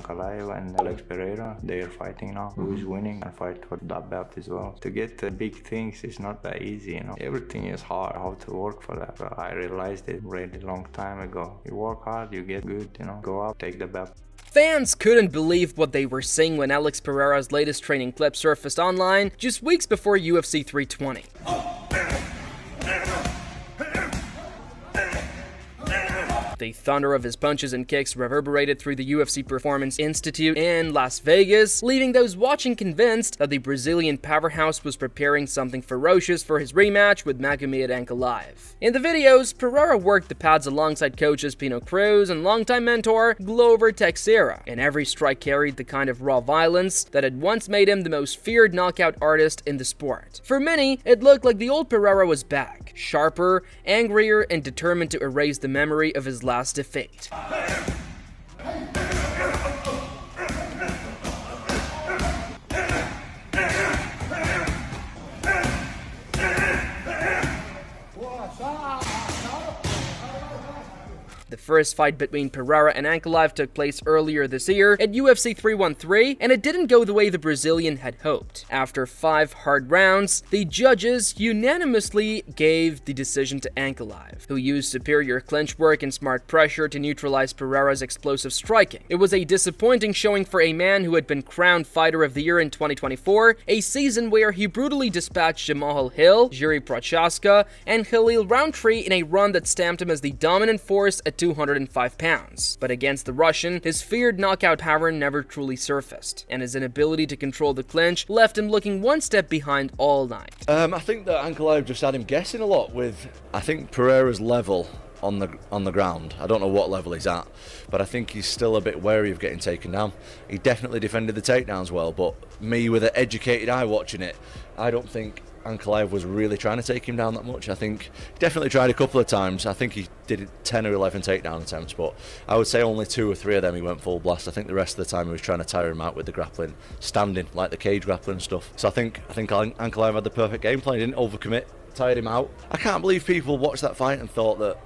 Ankalaev and Alex Pereira. They are fighting now. Who is winning and fight for that belt as well. To get big things is not that easy, you know. Everything is hard, how to work for that. But I realized it really long time ago. You work hard, you get good, you know. Go up, take the belt. Fans couldn't believe what they were seeing when Alex Pereira's latest training clip surfaced online just weeks before UFC 320. The thunder of his punches and kicks reverberated through the UFC Performance Institute in Las Vegas, leaving those watching convinced that the Brazilian powerhouse was preparing something ferocious for his rematch with Magomed Ankalaev. In the videos, Pereira worked the pads alongside coaches Pino Cruz and longtime mentor Glover Teixeira, and every strike carried the kind of raw violence that had once made him the most feared knockout artist in the sport. For many, it looked like the old Pereira was back, sharper, angrier, and determined to erase the memory of his last defeat. The first fight between Pereira and Ankalaev took place earlier this year at UFC 313, and it didn't go the way the Brazilian had hoped. After 5 hard rounds, the judges unanimously gave the decision to Ankalaev, who used superior clinch work and smart pressure to neutralize Pereira's explosive striking. It was a disappointing showing for a man who had been crowned Fighter of the Year in 2024, a season where he brutally dispatched Jamahal Hill, Jiri Prochaska, and Khalil Rountree in a run that stamped him as the dominant force at 205 pounds. But against the Russian, his feared knockout power never truly surfaced, and his inability to control the clinch left him looking one step behind all night. I think that Ankalaev just had him guessing a lot with, I think, Pereira's level on the ground. I don't know what level he's at, but I think he's still a bit wary of getting taken down. He definitely defended the takedowns well, but me with an educated eye watching it, I don't think Ankalaev was really trying to take him down that much. I think he definitely tried a couple of times. I think he did 10 or 11 takedown attempts, but I would say only 2 or 3 of them he went full blast. I think the rest of the time he was trying to tire him out with the grappling, standing, like the cage grappling stuff. So I think Ankalaev had the perfect game plan. He didn't overcommit, tired him out. I can't believe people watched that fight and thought that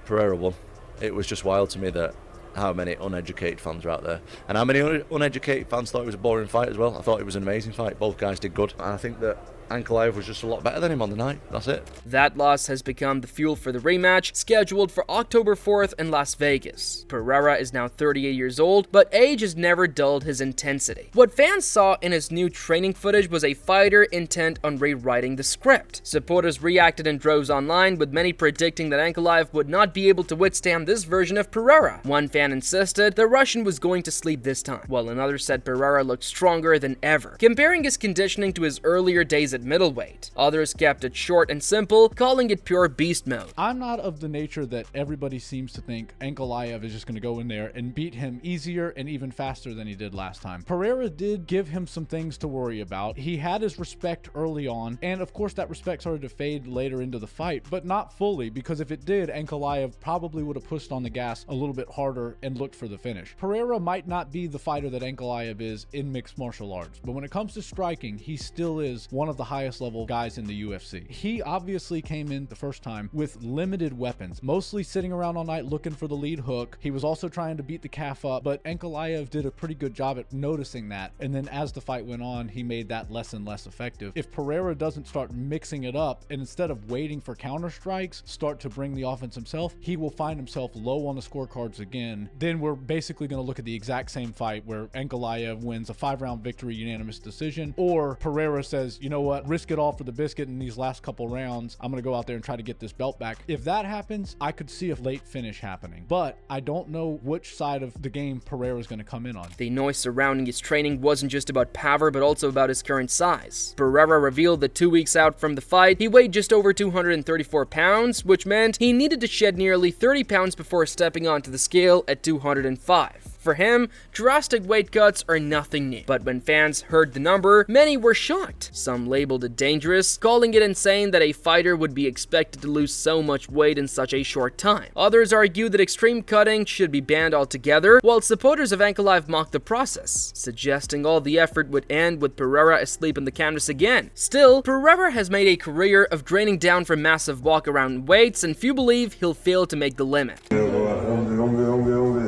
Pereira won. It was just wild to me that how many uneducated fans are out there, and how many uneducated fans thought it was a boring fight as well. I thought it was an amazing fight. Both guys did good, and I think that Ankalaev was just a lot better than him on the night. That's it. That loss has become the fuel for the rematch, scheduled for October 4th in Las Vegas. Pereira is now 38 years old, but age has never dulled his intensity. What fans saw in his new training footage was a fighter intent on rewriting the script. Supporters reacted in droves online, with many predicting that Ankalaev would not be able to withstand this version of Pereira. One fan insisted the Russian was going to sleep this time, while another said Pereira looked stronger than ever, comparing his conditioning to his earlier days at middleweight. Others kept it short and simple, calling it pure beast mode. I'm not of the nature that everybody seems to think Ankalaev is just going to go in there and beat him easier and even faster than he did last time. Pereira did give him some things to worry about. He had his respect early on, and of course that respect started to fade later into the fight, but not fully, because if it did, Ankalaev probably would have pushed on the gas a little bit harder and looked for the finish. Pereira might not be the fighter that Ankalaev is in mixed martial arts, but when it comes to striking, he still is one of the highest level guys in the UFC. He obviously came in the first time with limited weapons, mostly sitting around all night looking for the lead hook. He was also trying to beat the calf up, but Ankalaev did a pretty good job at noticing that, and then as the fight went on, he made that less and less effective. If Pereira doesn't start mixing it up, and instead of waiting for counter strikes, start to bring the offense himself, he will find himself low on the scorecards again. Then we're basically going to look at the exact same fight where Ankalaev wins a 5-round victory, unanimous decision, or Pereira says, you know what, risk it all for the biscuit in these last couple rounds. I'm going to go out there and try to get this belt back. If that happens, I could see a late finish happening, but I don't know which side of the game Pereira is going to come in on. The noise surrounding his training wasn't just about power, but also about his current size. Pereira revealed that 2 weeks out from the fight, he weighed just over 234 pounds, which meant he needed to shed nearly 30 pounds before stepping onto the scale at 205. For him, drastic weight cuts are nothing new, but when fans heard the number, many were shocked. Some labeled it dangerous, calling it insane that a fighter would be expected to lose so much weight in such a short time. Others argued that extreme cutting should be banned altogether, while supporters of Ankalaev mocked the process, suggesting all the effort would end with Pereira asleep on the canvas again. Still, Pereira has made a career of draining down from massive walk-around weights, and few believe he'll fail to make the limit.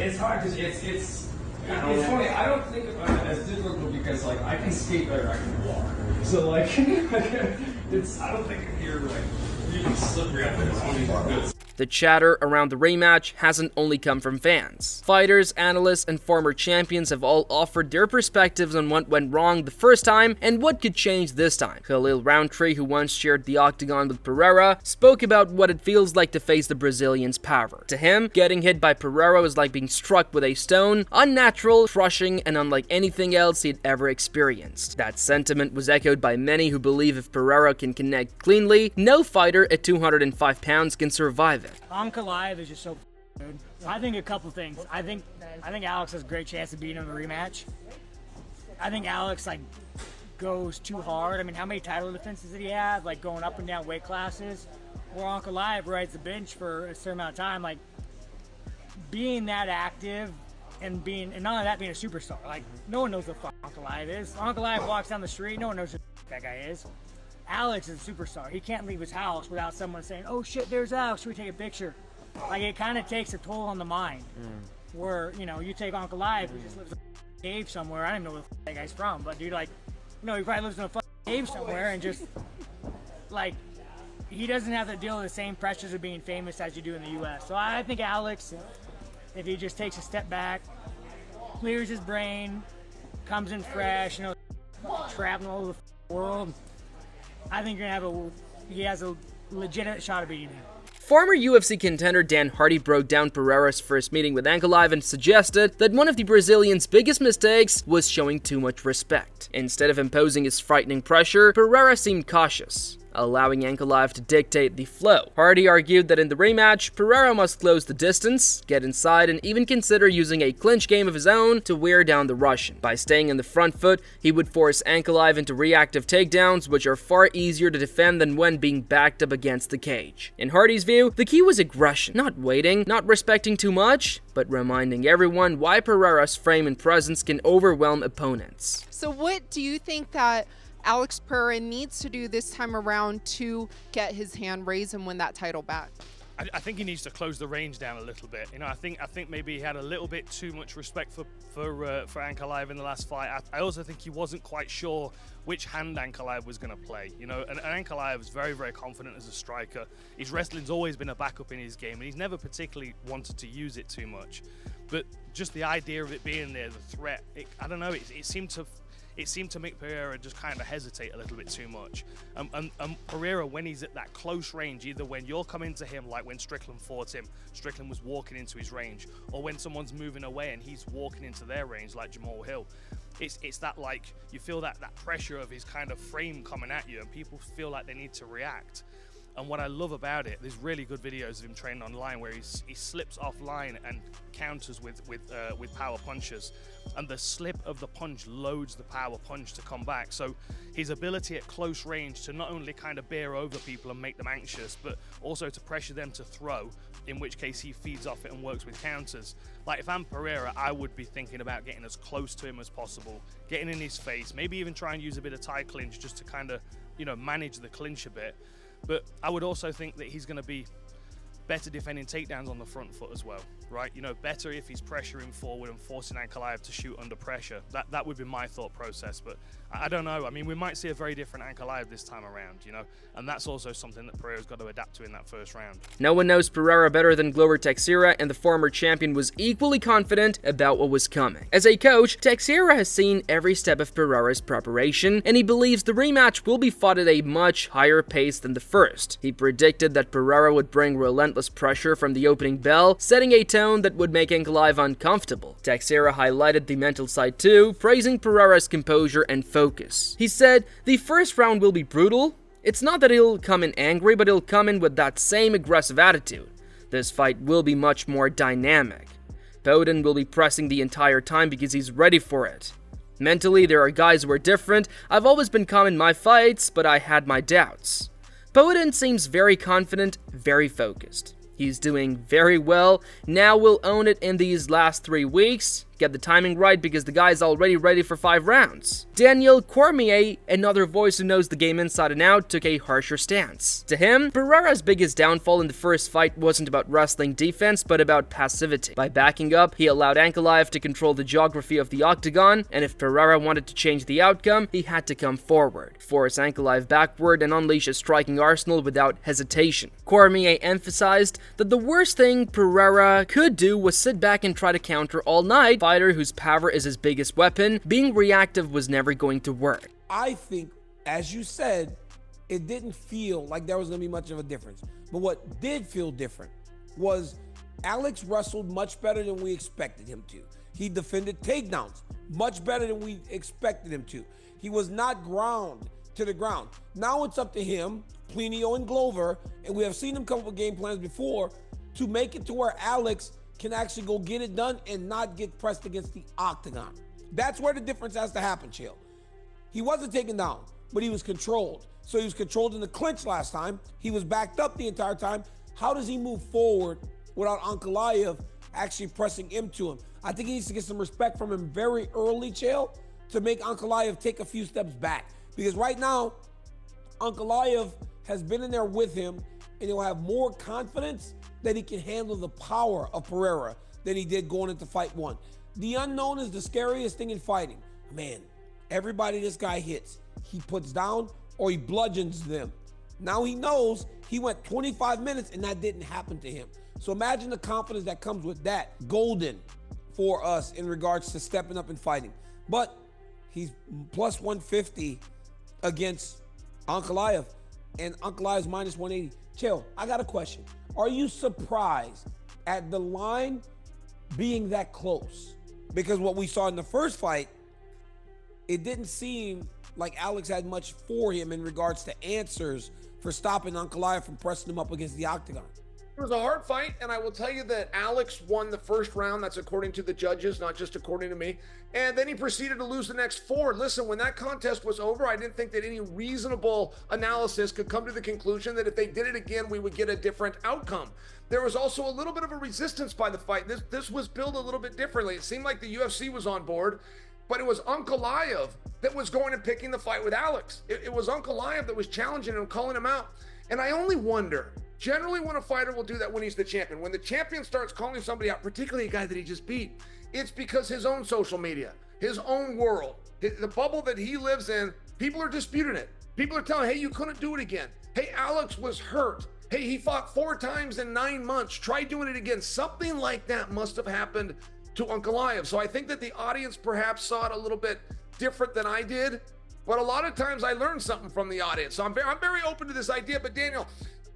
It's hard because it's funny. I don't think of it as difficult because like I can skate better than I can walk. So like, I don't think if you're like really slippery out there, it's only good. The chatter around the rematch hasn't only come from fans. Fighters, analysts, and former champions have all offered their perspectives on what went wrong the first time and what could change this time. Khalil Roundtree, who once shared the octagon with Pereira, spoke about what it feels like to face the Brazilian's power. To him, getting hit by Pereira was like being struck with a stone, unnatural, crushing, and unlike anything else he'd ever experienced. That sentiment was echoed by many who believe if Pereira can connect cleanly, no fighter at 205 pounds can survive it. Ankalaev is just so good. I think a couple things. I think Alex has a great chance of beating him in the rematch. I think Alex like goes too hard. I mean, how many title defenses did he have? Like going up and down weight classes. Where Ankalaev rides the bench for a certain amount of time. Like being that active and not only that, being a superstar. Like no one knows what the fuck Ankalaev is. Ankalaev walks down the street, no one knows who that guy is. Alex is a superstar. He can't leave his house without someone saying, "Oh shit, there's Alex, should we take a picture?" Like it kind of takes a toll on the mind. Where, you know, you take Ankalaev, who just lives in a cave somewhere. I don't even know where the that guy's from, but dude, like, you know, he probably lives in a cave somewhere and just, like, he doesn't have to deal with the same pressures of being famous as you do in the U.S. So I think Alex, if he just takes a step back, clears his brain, comes in fresh, you know, traveling all over the world, I think he has a legitimate shot of beating him. Former UFC contender Dan Hardy broke down Pereira's first meeting with Ankalaev and suggested that one of the Brazilian's biggest mistakes was showing too much respect. Instead of imposing his frightening pressure, Pereira seemed cautious, allowing Ankalaev to dictate the flow. Hardy argued that in the rematch, Pereira must close the distance, get inside, and even consider using a clinch game of his own to wear down the Russian. By staying in the front foot, he would force Ankalaev into reactive takedowns, which are far easier to defend than when being backed up against the cage. In Hardy's view, the key was aggression, not waiting, not respecting too much, but reminding everyone why Pereira's frame and presence can overwhelm opponents. So what do you think that Alex Pereira needs to do this time around to get his hand raised and win that title back? I think he needs to close the range down a little bit. You know, I think maybe he had a little bit too much respect for Ankalaev in the last fight. I also think he wasn't quite sure which hand Ankalaev was going to play. You know, and Ankalaev is very, very confident as a striker. His wrestling's always been a backup in his game, and he's never particularly wanted to use it too much. But just the idea of it being there, the threat, I don't know, it seemed to make Pereira just kind of hesitate a little bit too much. And Pereira, when he's at that close range, either when you're coming to him, like when Strickland fought him, Strickland was walking into his range, or when someone's moving away and he's walking into their range, like Jamal Hill, it's that, like, you feel that pressure of his kind of frame coming at you, and people feel like they need to react. And what I love about it, there's really good videos of him training online where he slips offline and counters with power punches, and the slip of the punch loads the power punch to come back. So his ability at close range to not only kind of bear over people and make them anxious, but also to pressure them to throw, in which case he feeds off it and works with counters. Like, if I'm Pereira, I would be thinking about getting as close to him as possible, getting in his face, maybe even try and use a bit of tie clinch just to kind of, you know, manage the clinch a bit. But I would also think that he's going to be better defending takedowns on the front foot as well, right? You know, better if he's pressuring forward and forcing Ankalaev to shoot under pressure. That would be my thought process, but I don't know. I mean, we might see a very different Ankalaev this time around, you know, and that's also something that Pereira's got to adapt to in that first round. No one knows Pereira better than Glover Teixeira, and the former champion was equally confident about what was coming. As a coach, Teixeira has seen every step of Pereira's preparation, and he believes the rematch will be fought at a much higher pace than the first. He predicted that Pereira would bring relentless pressure from the opening bell, setting a tone that would make Ankalaev uncomfortable. Teixeira highlighted the mental side too, praising Pereira's composure and focus. He said, "The first round will be brutal. It's not that he'll come in angry, but he'll come in with that same aggressive attitude. This fight will be much more dynamic. Bowden will be pressing the entire time because he's ready for it. Mentally, there are guys who are different. I've always been calm in my fights, but I had my doubts." Bowden seems very confident, very focused. He's doing very well. Now we'll own it in these last 3 weeks. Get the timing right because the guy's already ready for 5 rounds. Daniel Cormier, another voice who knows the game inside and out, took a harsher stance. To him, Pereira's biggest downfall in the first fight wasn't about wrestling defense, but about passivity. By backing up, he allowed Ankalaev to control the geography of the octagon, and if Pereira wanted to change the outcome, he had to come forward, force Ankalaev backward, and unleash a striking arsenal without hesitation. Cormier emphasized that the worst thing Pereira could do was sit back and try to counter all night. A fighter whose power is his biggest weapon, being reactive was never going to work. I think, as you said, it didn't feel like there was going to be much of a difference. But what did feel different was Alex wrestled much better than we expected him to. He defended takedowns much better than we expected him to. He was not ground to the ground. Now it's up to him, Plinio and Glover, and we have seen him come up with game plans before, to make it to where Alex can actually go get it done and not get pressed against the octagon. That's where the difference has to happen, Chill. He wasn't taken down, but he was controlled. So he was controlled in the clinch last time. He was backed up the entire time. How does he move forward without Ankalaev actually pressing into him? I think he needs to get some respect from him very early, Chael, to make Ankalaev take a few steps back. Because right now, Ankalaev has been in there with him, and he'll have more confidence that he can handle the power of Pereira than he did going into fight 1. The unknown is the scariest thing in fighting. Man, everybody this guy hits, he puts down or he bludgeons them. Now he knows he went 25 minutes and that didn't happen to him. So imagine the confidence that comes with that. Golden for us in regards to stepping up and fighting. But he's plus 150 against Ankalaev, and Ankalaev's minus 180. Chill, I got a question. Are you surprised at the line being that close? Because what we saw in the first fight, it didn't seem like Alex had much for him in regards to answers for stopping Ankalaev from pressing him up against the octagon. It was a hard fight, and I will tell you that Alex won the first round. That's according to the judges, not just according to me. And then he proceeded to lose the next 4. Listen, when that contest was over, I didn't think that any reasonable analysis could come to the conclusion that if they did it again, we would get a different outcome. There was also a little bit of a resistance by the fight. This was billed a little bit differently. It seemed like the UFC was on board, but it was Ankalaev that was going and picking the fight with Alex. It was Ankalaev that was challenging him, calling him out. And I only wonder, generally when a fighter will do that when he's the champion, when the champion starts calling somebody out, particularly a guy that he just beat, it's because his own social media, his own world, the bubble that he lives in, people are disputing it. People are telling, hey, you couldn't do it again. Hey, Alex was hurt. Hey, he fought 4 times in 9 months. Try doing it again. Something like that must have happened to Ankalaev. So I think that the audience perhaps saw it a little bit different than I did, but a lot of times I learned something from the audience. So I'm very open to this idea. But Daniel,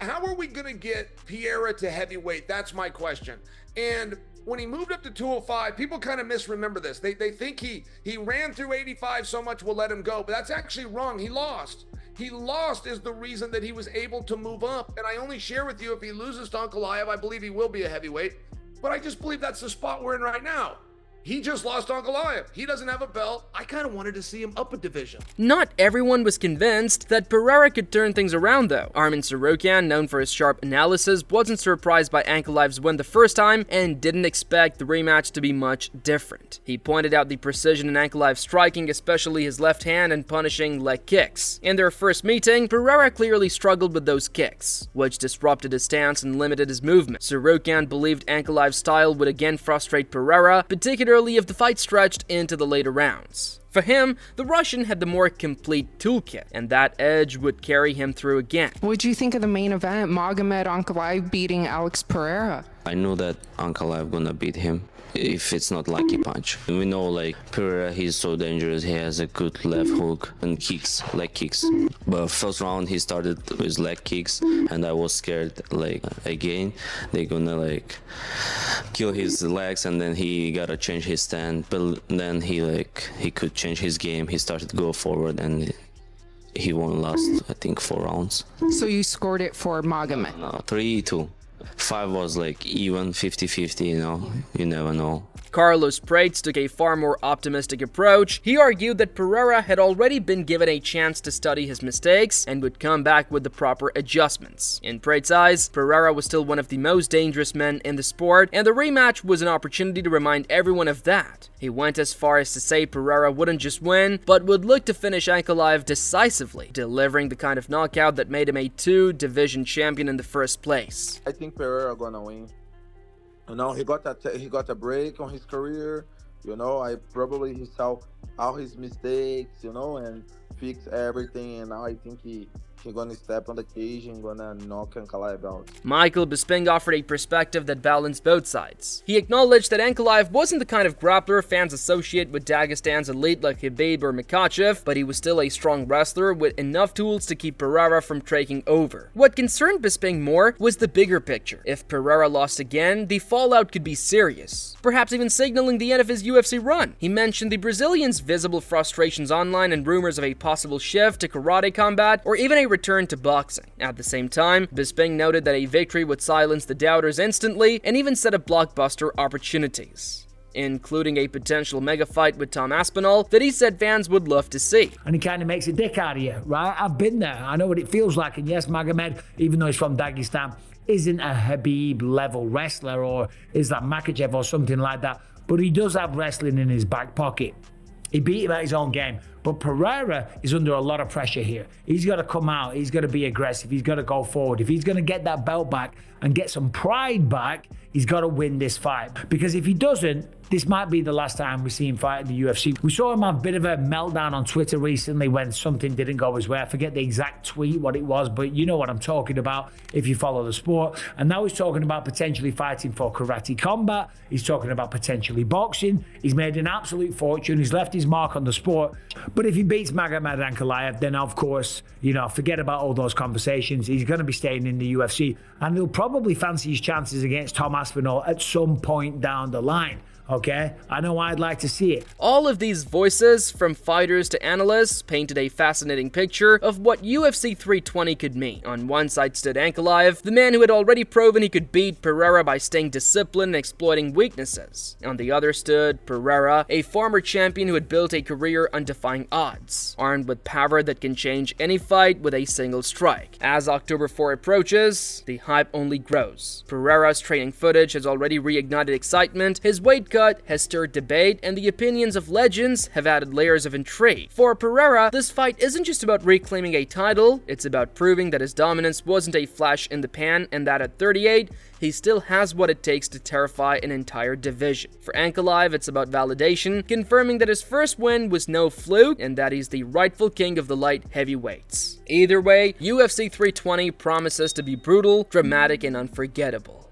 how are we going to get Pereira to heavyweight? That's my question. And when he moved up to 205, people kind of misremember this. They think he ran through 85 so much we'll let him go, but that's actually wrong. He lost. He lost is the reason that he was able to move up. And I only share with you, if he loses to Ankalaev, I believe he will be a heavyweight. But I just believe that's the spot we're in right now. He just lost Ankalaev. He doesn't have a belt. I kind of wanted to see him up a division. Not everyone was convinced that Pereira could turn things around though. Arman Sorokian, known for his sharp analysis, wasn't surprised by Ankalaev's win the first time and didn't expect the rematch to be much different. He pointed out the precision in Ankalaev's striking, especially his left hand and punishing leg kicks. In their first meeting, Pereira clearly struggled with those kicks, which disrupted his stance and limited his movement. Sorokian believed Ankalaev's style would again frustrate Pereira, particularly if the fight stretched into the later rounds. For him, the Russian had the more complete toolkit, and that edge would carry him through again. What do you think of the main event, Magomed Ankalaev beating Alex Pereira? I knew that Ankalaev gonna beat him if it's not lucky punch. We know like Pereira, he's so dangerous. He has a good left hook and kicks, leg kicks. But first round he started with leg kicks, and I was scared like again they're gonna like kill his legs, and then he gotta change his stand. But then he could change his game. He started to go forward and he won last, I think, 4 rounds. So you scored it for Magomed? No, 3-2. fight was like even 50-50, you know, you never know. Carlos Prates took a far more optimistic approach. He argued that Pereira had already been given a chance to study his mistakes and would come back with the proper adjustments. In Prates' eyes, Pereira was still one of the most dangerous men in the sport, and the rematch was an opportunity to remind everyone of that. He went as far as to say Pereira wouldn't just win, but would look to finish Ankalaev decisively, delivering the kind of knockout that made him a two-division champion in the first place. I think Pereira gonna win. You know, he got a break on his career. You know, he saw all his mistakes, you know, and fix everything. And now I think he's gonna step on the cage and gonna knock Ankalaev out. Michael Bisping offered a perspective that balanced both sides. He acknowledged that Ankalaev wasn't the kind of grappler fans associate with Dagestan's elite like Khabib or Makhachev, but he was still a strong wrestler with enough tools to keep Pereira from taking over. What concerned Bisping more was the bigger picture. If Pereira lost again, the fallout could be serious, perhaps even signaling the end of his UFC run. He mentioned the Brazilian's visible frustrations online and rumors of a possible shift to karate combat or even a return to boxing. At the same time, Bisping noted that a victory would silence the doubters instantly and even set up blockbuster opportunities, including a potential mega fight with Tom Aspinall that he said fans would love to see. And he kind of makes a dick out of you, right? I've been there. I know what it feels like. And yes, Magomed, even though he's from Dagestan, isn't a Khabib-level wrestler or is that Makhachev or something like that, but he does have wrestling in his back pocket. He beat him at his own game. But Pereira is under a lot of pressure here. He's got to come out. He's got to be aggressive. He's got to go forward. If he's going to get that belt back and get some pride back, he's got to win this fight. Because if he doesn't, this might be the last time we see him fight in the UFC. We saw him have a bit of a meltdown on Twitter recently when something didn't go his way. I forget the exact tweet, what it was, but you know what I'm talking about if you follow the sport. And now he's talking about potentially fighting for karate combat. He's talking about potentially boxing. He's made an absolute fortune. He's left his mark on the sport. But if he beats Magomed Ankalaev, then of course, you know, forget about all those conversations. He's going to be staying in the UFC. And he'll probably fancy his chances against Tom Aspinall at some point down the line. Okay, I know I'd like to see it. All of these voices, from fighters to analysts, painted a fascinating picture of what UFC 320 could mean. On one side stood Ankalaev, the man who had already proven he could beat Pereira by staying disciplined and exploiting weaknesses. On the other stood Pereira, a former champion who had built a career on defying odds, armed with power that can change any fight with a single strike. As October 4 approaches, the hype only grows. Pereira's training footage has already reignited excitement, his weight cut has stirred debate, and the opinions of legends have added layers of intrigue. For Pereira, this fight isn't just about reclaiming a title, it's about proving that his dominance wasn't a flash in the pan and that at 38, he still has what it takes to terrify an entire division. For Ankalaev, it's about validation, confirming that his first win was no fluke and that he's the rightful king of the light heavyweights. Either way, UFC 320 promises to be brutal, dramatic, and unforgettable.